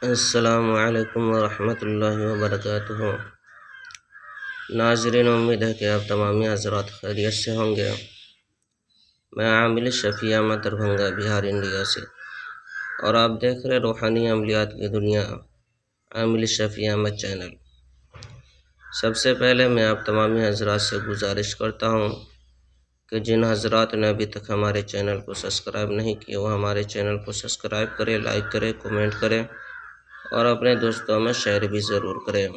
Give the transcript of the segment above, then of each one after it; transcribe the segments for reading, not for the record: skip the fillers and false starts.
السلام علیکم ورحمۃ اللہ وبرکاتہ۔ ناظرین، امید ہے کہ آپ تمامی حضرات خیریت سے ہوں گے۔ میں عامل شفیع احمد دربھنگہ بہار انڈیا سے، اور آپ دیکھ رہے روحانی عملیات کی دنیا عامل شفیع احمد چینل۔ سب سے پہلے میں آپ تمامی حضرات سے گزارش کرتا ہوں کہ جن حضرات نے ابھی تک ہمارے چینل کو سبسکرائب نہیں کیا وہ ہمارے چینل کو سبسکرائب کریں، لائک کریں، کومنٹ کریں اور اپنے دوستوں میں شیئر بھی ضرور کریں۔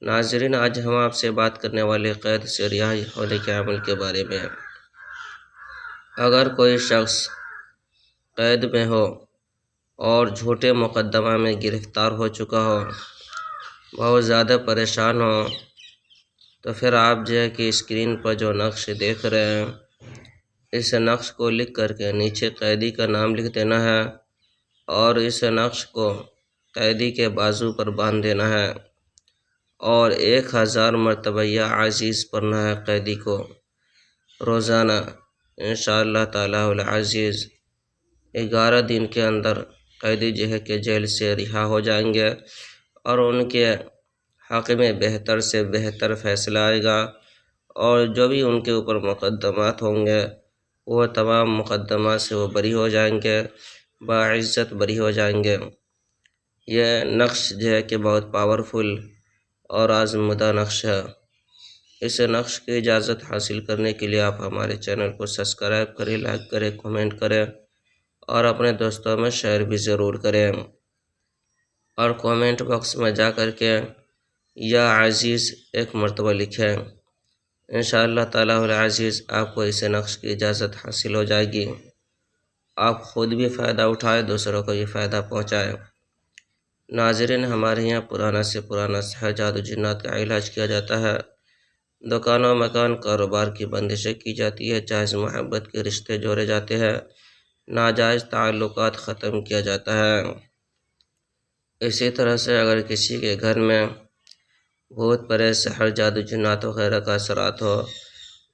ناظرین، آج ہم آپ سے بات کرنے والے قید سے رہائی ہونے کے عمل کے بارے میں ہیں۔ اگر کوئی شخص قید میں ہو اور جھوٹے مقدمہ میں گرفتار ہو چکا ہو، بہت زیادہ پریشان ہو، تو پھر آپ کہ اسکرین پر جو نقش دیکھ رہے ہیں، اس نقش کو لکھ کر کے نیچے قیدی کا نام لکھ دینا ہے اور اس نقش کو قیدی کے بازو پر باندھ دینا ہے اور 1000 مرتبہ یا عزیز پڑھنا ہے قیدی کو روزانہ۔ انشاءاللہ تعالی العزیز 11 دن کے اندر قیدی کہ جیل سے رہا ہو جائیں گے اور ان کے حق میں بہتر سے بہتر فیصلہ آئے گا، اور جو بھی ان کے اوپر مقدمات ہوں گے وہ تمام مقدمات سے وہ بری ہو جائیں گے، باعزت بری ہو جائیں گے۔ یہ نقش کہ بہت پاورفل اور آزمودہ نقش ہے۔ اس نقش کی اجازت حاصل کرنے کے لیے آپ ہمارے چینل کو سبسکرائب کریں، لائک کریں، کومنٹ کریں اور اپنے دوستوں میں شیئر بھی ضرور کریں، اور کومنٹ باکس میں جا کر کے یا عزیز 1 مرتبہ لکھیں۔ انشاءاللہ تعالی العزیز آپ کو اس نقش کی اجازت حاصل ہو جائے گی، آپ خود بھی فائدہ اٹھائیں، دوسروں کو بھی فائدہ پہنچائیں۔ ناظرین، ہمارے یہاں پرانا سے پرانا سحر، جادو، جنات کا علاج کیا جاتا ہے۔ دکان و مکان، کاروبار کی بندشیں کی جاتی ہے، جائز محبت کے رشتے جوڑے جاتے ہیں، ناجائز تعلقات ختم کیا جاتا ہے۔ اسی طرح سے اگر کسی کے گھر میں بھوت پریت، سحر، جادو، جنات وغیرہ کا اثرات ہو،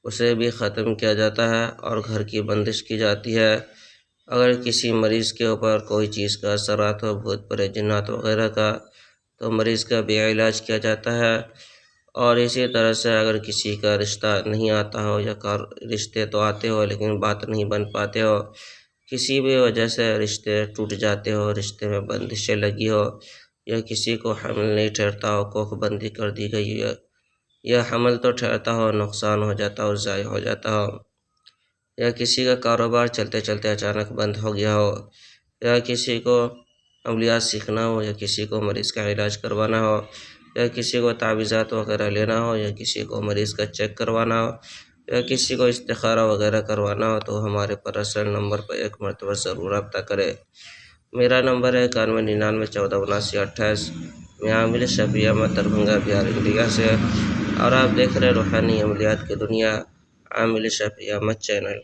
اسے بھی ختم کیا جاتا ہے اور گھر کی بندش کی جاتی ہے۔ اگر کسی مریض کے اوپر کوئی چیز کا اثرات ہو، بھوت پریت، جنات وغیرہ کا، تو مریض کا بھی علاج کیا جاتا ہے۔ اور اسی طرح سے اگر کسی کا رشتہ نہیں آتا ہو یا رشتے تو آتے ہو لیکن بات نہیں بن پاتے ہو، کسی بھی وجہ سے رشتے ٹوٹ جاتے ہو، رشتے میں بندشیں لگی ہو، یا کسی کو حمل نہیں ٹھہرتا ہو، کوکھ بندی کر دی گئی ہے، یا حمل تو ٹھہرتا ہو، نقصان ہو جاتا ہو، ضائع ہو جاتا ہو، یا کسی کا کاروبار چلتے چلتے اچانک بند ہو گیا ہو، یا کسی کو عملیات سیکھنا ہو، یا کسی کو مریض کا علاج کروانا ہو، یا کسی کو تعویذات وغیرہ لینا ہو، یا کسی کو مریض کا چیک کروانا ہو، یا کسی کو استخارہ وغیرہ کروانا ہو، تو ہمارے پرسنل نمبر پر 1 مرتبہ ضرور رابطہ کرے۔ میرا نمبر ہے 9199147928۔ میں عامل شفیع احمد دربھنگہ بہار انڈیا سے، اور آپ دیکھ رہے روحانی عملیات کی دنیا عامل شفیع احمد چینل۔